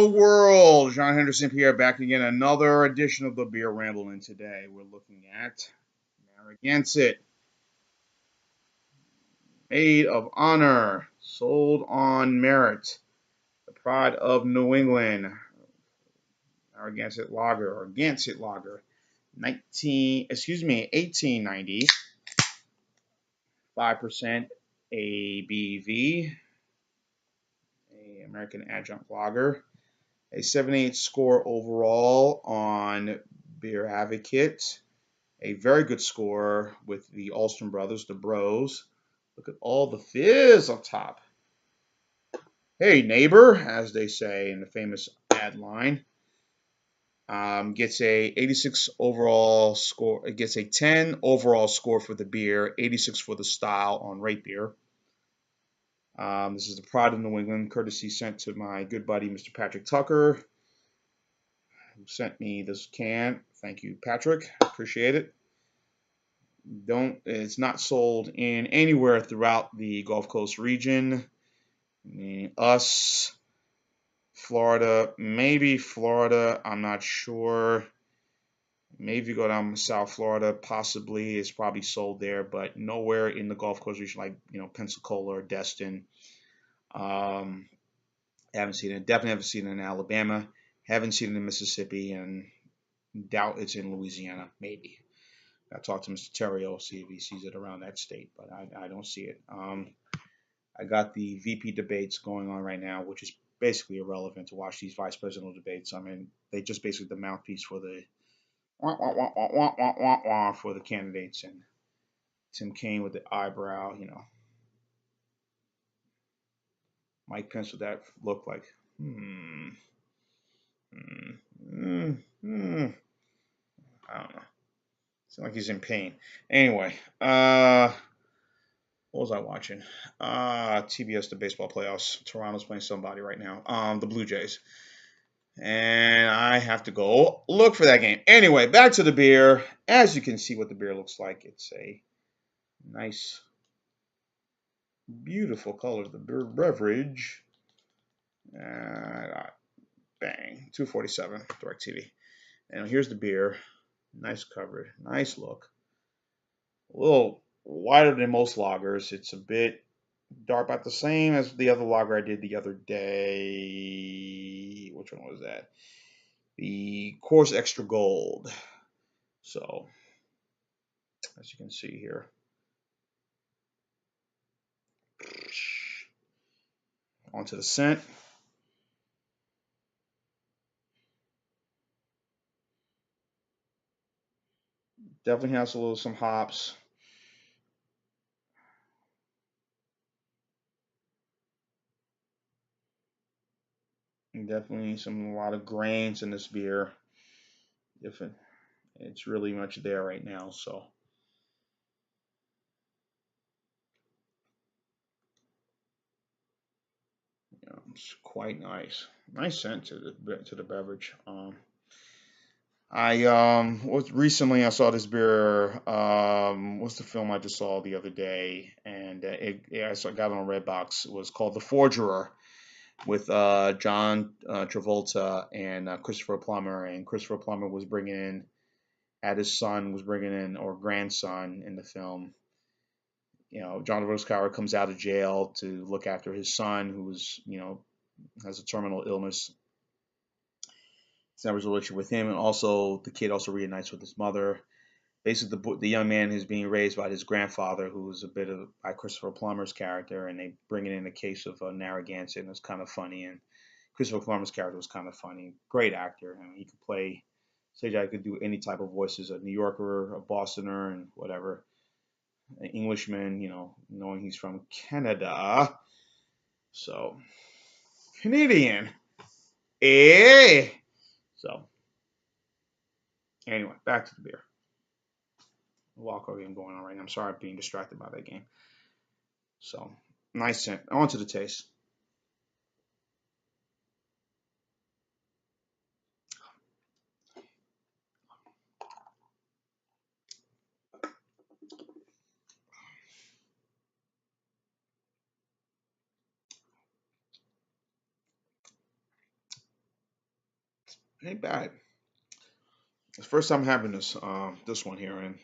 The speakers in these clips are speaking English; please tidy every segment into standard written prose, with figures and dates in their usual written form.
Hello world, John Henderson here, back again, another edition of the Beer Ramble, and today we're looking at Narragansett, Maid of Honor, sold on merit, the pride of New England, Narragansett Lager, or Gansett Lager, 1890, 5% ABV, a American Adjunct Lager. A 78 score overall on Beer Advocate. A very good score with the Alston brothers, the Bros. Look at all the fizz up top. Hey, neighbor, as they say in the famous ad line. Gets a 86 overall score. It gets a 10 overall score for the beer, 86 for the style on Rate Beer. This is the Pride of New England, courtesy sent to my good buddy, Mr. Patrick Tucker, who sent me this can. Thank you, Patrick. Appreciate it. It's not sold in anywhere throughout the Gulf Coast region. Us, Florida, maybe Florida, I'm not sure. Maybe if you go down South Florida, possibly it's probably sold there, but nowhere in the Gulf Coast region like Pensacola or Destin. Haven't seen it. Definitely haven't seen it in Alabama. Haven't seen it in Mississippi, and doubt it's in Louisiana. Maybe. I talked to Mr. Terrio, see if he sees it around that state, but I don't see it. I got the VP debates going on right now, which is basically irrelevant to watch these vice presidential debates. I mean, they just basically the mouthpiece for the for the candidates, and Tim Kaine with the eyebrow, Mike Pence with that look like, I don't know. Seems like he's in pain. Anyway, what was I watching? TBS, the baseball playoffs. Toronto's playing somebody right now. The Blue Jays. And I have to go look for that game. Anyway, back to the beer. As you can see what the beer looks like, it's a nice, beautiful color of the beer beverage. Bang, 247 DirecTV. And here's the beer. Nice cover, nice look. A little wider than most lagers. It's a bit dark, about the same as the other lager I did the other day. Which one was that? The Coors Extra Gold. So, as you can see here. Onto the scent. Definitely has some hops. And definitely a lot of grains in this beer. Different. It's really much there right now. So. It's quite nice. Nice scent to the beverage. Recently I saw this beer. What's the film I just saw the other day? And I got it on Redbox. It was called The Forgerer, with John Travolta and Christopher Plummer. And Christopher Plummer was bringing in, or grandson in the film. John Travolta's character comes out of jail to look after his son, who's has a terminal illness. Establishes a relationship with him, and also the kid also reunites with his mother. Basically, the young man is being raised by his grandfather, who is a bit of by Christopher Plummer's character, and they bring it in a case of Narragansett, and it's kind of funny. And Christopher Plummer's character was kind of funny. Great actor. I mean, he could play. I could do any type of voices: a New Yorker, a Bostoner, and whatever. An Englishman, knowing he's from Canada. So, Canadian. Eh. So, anyway, back to the beer. Walkout game going on right now. I'm sorry I'm being distracted by that game. So, nice scent. On to the taste. Ain't bad. It's the first time having this one here, and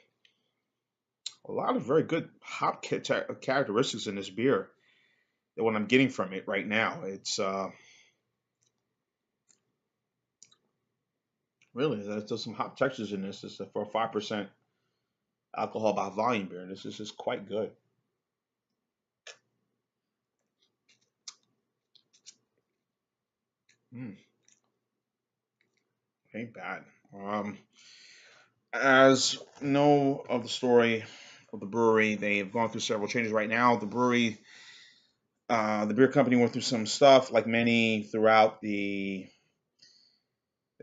a lot of very good hop characteristics in this beer. That what I'm getting from it right now. It's really there's some hop textures in this. This is for a 5% alcohol by volume beer. This is just quite good. Mm, ain't bad. Um, as know of the story of the brewery, they have gone through several changes. Right now, the beer company went through some stuff, like many throughout the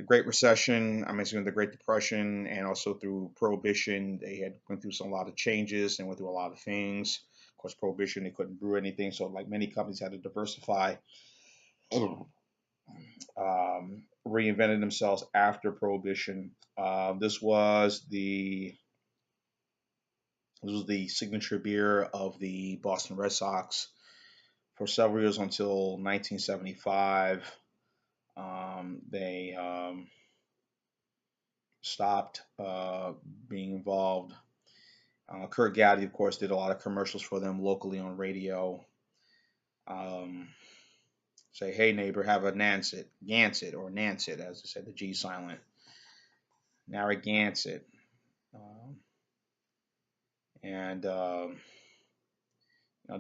Great Recession. I'm assuming the Great Depression, and also through Prohibition. They had went through a lot of changes and went through a lot of things. Of course, Prohibition, they couldn't brew anything, so like many companies had to diversify, reinvented themselves after Prohibition. This was the signature beer of the Boston Red Sox for several years until 1975. They stopped being involved. Kurt Gowdy, of course, did a lot of commercials for them locally on radio. Um, Say, hey neighbor, have a Gansett or Nansett, as I said, the G silent. Narragansett. Um, and I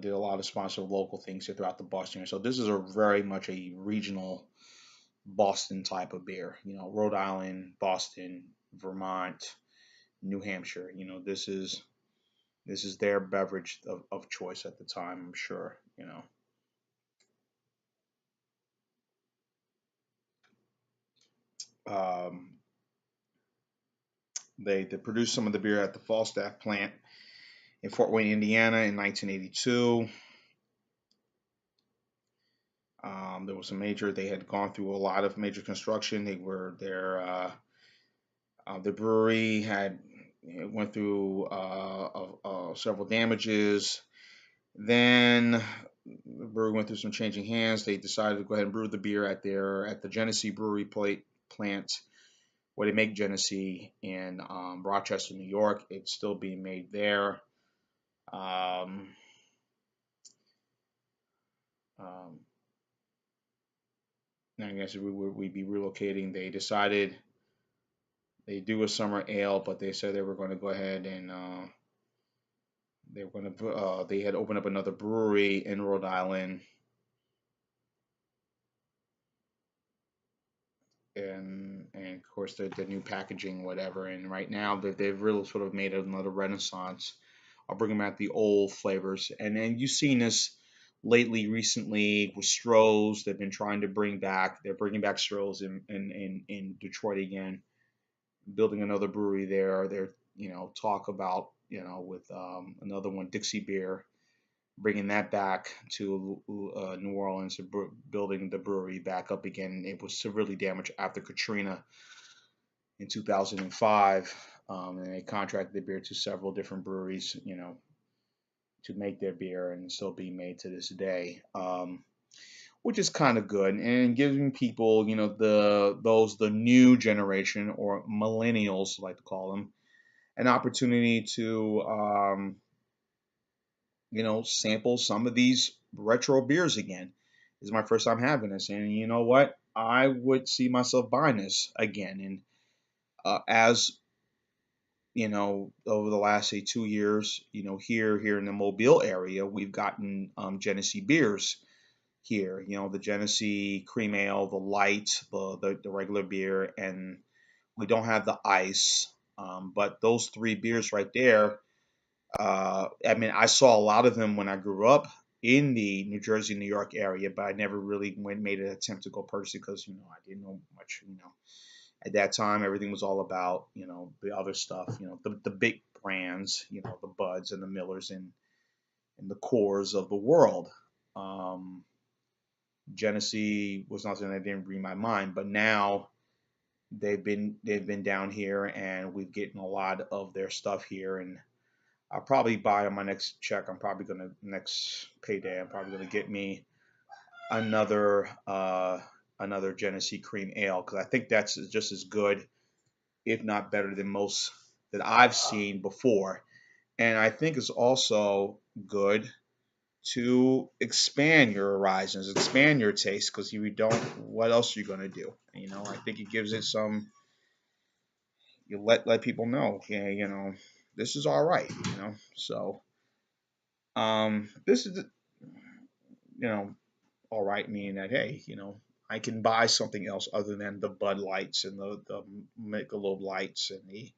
did a lot of sponsored local things here throughout the Boston area. So this is a very much a regional Boston type of beer. Rhode Island, Boston, Vermont, New Hampshire. This is their beverage of choice at the time. I'm sure. Um, they produced some of the beer at the Falstaff plant in Fort Wayne, Indiana, in 1982. There was a major. They had gone through a lot of major construction. They were there. The brewery had went through several damages. Then the brewery went through some changing hands. They decided to go ahead and brew the beer at the Genesee brewery plant where they make Genesee in Rochester, New York. It's still being made there. Um, um, I guess we'd be relocating. They decided they do a summer ale, but they said they were going to go ahead and they had opened up another brewery in Rhode Island, and of course the new packaging, whatever. And right now they've really sort of made another renaissance. I'll bring them out the old flavors, and then you've seen this recently with Stroh's. They've been trying to they're bringing back Stroh's in Detroit again, building another brewery there. They're talk about with another one, Dixie Beer, bringing that back to New Orleans and building the brewery back up again. It was severely damaged after Katrina in 2005, and they contracted the beer to several different breweries, to make their beer, and it's still being made to this day. Which is kind of good, and giving people, the new generation, or millennials, like to call them, an opportunity to sample some of these retro beers again. This is my first time having this, and you know what? I would see myself buying this again. And as over the last say 2 years, here in the Mobile area, we've gotten Genesee beers here. The Genesee cream ale, the light, the regular beer, and we don't have the ice. But those three beers right there, I mean, I saw a lot of them when I grew up in the New Jersey, New York area, but I never really made an attempt to go purchase it because I didn't know much. At that time, everything was all about the other stuff, the big brands, the Buds and the Millers and the cores of the world. Um, Genesee was not something that didn't read my mind, but now they've been down here, and we've getting a lot of their stuff here. And I'll probably buy on my next check. I'm probably gonna next payday. I'm probably gonna get me another another Genesee cream ale because I think that's just as good, if not better, than most that I've seen before. And I think it's also good to expand your horizons, expand your taste, because if you don't, what else are you going to do? I think it gives it some, you let people know, yeah, this is all right, So, this is, you know, all right, meaning that, hey, I can buy something else other than the Bud Lights and the Michelob Lights and the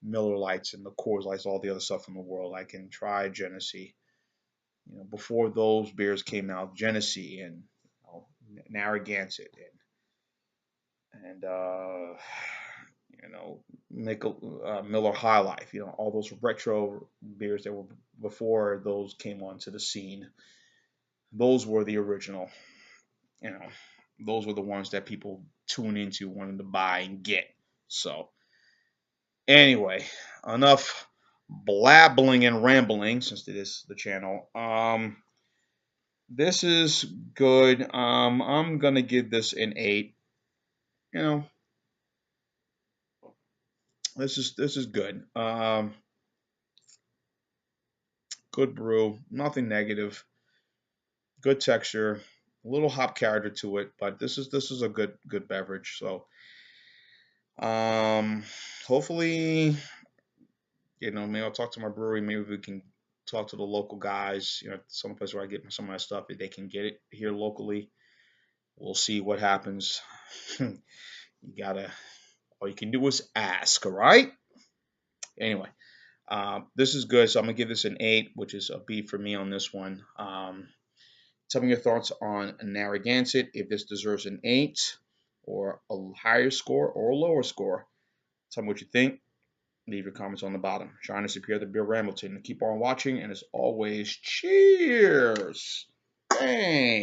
Miller Lights and the Coors Lights, all the other stuff in the world. I can try Genesee. Before those beers came out, Genesee and Narragansett and Miller High Life. All those retro beers that were before those came onto the scene. Those were the original. You know, those were the ones that people tune into, wanting to buy and get. So anyway, enough blabbling and rambling since it is the channel. This is good. I'm gonna give this an 8. You know, this is good. Good brew, nothing negative. Good texture, a little hop character to it, but this is a good beverage. So, um, hopefully, maybe I'll talk to my brewery. Maybe we can talk to the local guys. Some place where I get some of my stuff, if they can get it here locally. We'll see what happens. you gotta, all you can do is ask, all right? Anyway, this is good, so I'm gonna give this an 8, which is a B for me on this one. Tell me your thoughts on Narragansett, if this deserves an 8 or a higher score or a lower score. Tell me what you think. Leave your comments on the bottom. Trying to secure the Beer Rambleton. Keep on watching, and as always, cheers. Bang.